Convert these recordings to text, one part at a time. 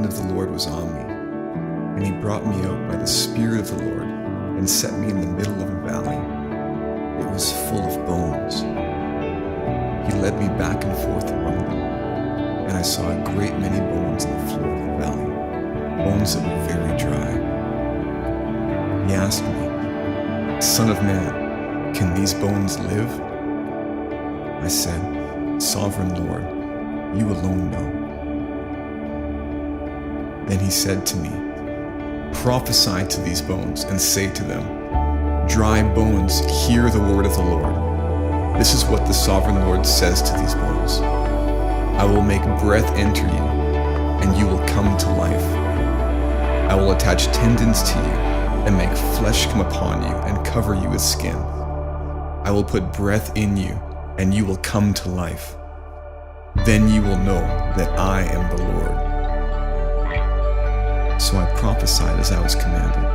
of the Lord was on me, and he brought me out by the Spirit of the Lord and set me in the middle of a valley. It was full of bones. He led me back and forth among them, and I saw a great many bones in the floor of the valley, bones that were very dry. He asked me, "Son of man, can these bones live?" I said, "Sovereign Lord, you alone know." Then he said to me, "Prophesy to these bones and say to them, 'Dry bones, hear the word of the Lord. This is what the Sovereign Lord says to these bones. I will make breath enter you, and you will come to life. I will attach tendons to you and make flesh come upon you and cover you with skin. I will put breath in you, and you will come to life. Then you will know that I am the Lord." So I prophesied as I was commanded.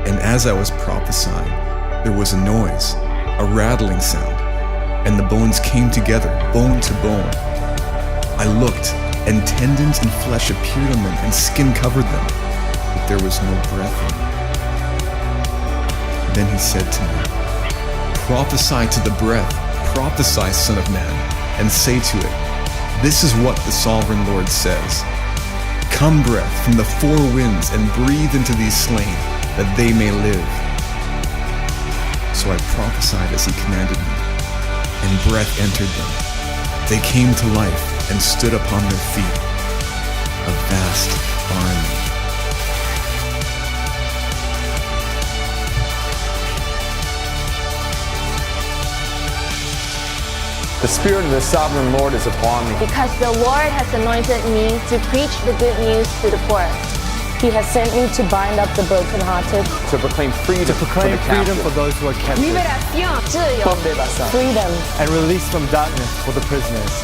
And as I was prophesying, there was a noise, a rattling sound, and the bones came together, bone to bone. I looked, and tendons and flesh appeared on them, and skin covered them, but there was no breath in them. Then he said to me, "Prophesy to the breath, prophesy, Son of Man, and say to it, 'This is what the Sovereign Lord says. Come, breath, from the four winds, and breathe into these slain, that they may live.' So I prophesied as he commanded me, and breath entered them. They came to life and stood upon their feet, a vast army." The Spirit of the Sovereign Lord is upon me. Because the Lord has anointed me to preach the good news to the poor. He has sent me to bind up the brokenhearted, To proclaim freedom, for the freedom for captive. those who are captive, freedom, and release from darkness for the prisoners.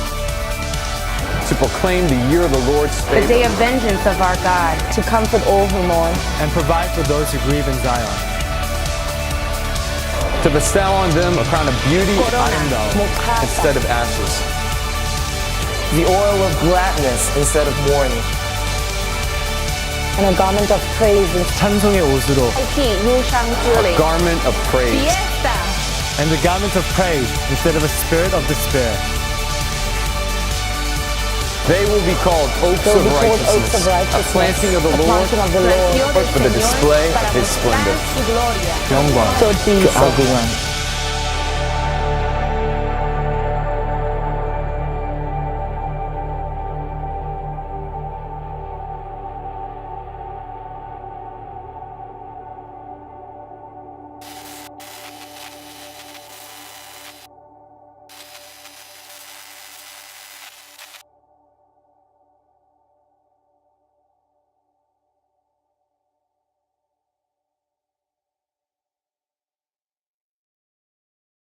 To proclaim the year of the Lord's The favor. day of vengeance of our God. to comfort all who mourn, And provide for those who grieve in Zion. To bestow on them a crown of beauty Makape, instead of ashes. the oil of gladness instead of mourning. and a garment of praise in 찬송의 옷으로, A garment of praise. and the garment of praise instead of a spirit of despair. They will be called oaks They will of be called righteousness, oaks of righteousness, a planting of the a Lord planting of the Lord, for the display of his splendor. 영광, so deep, so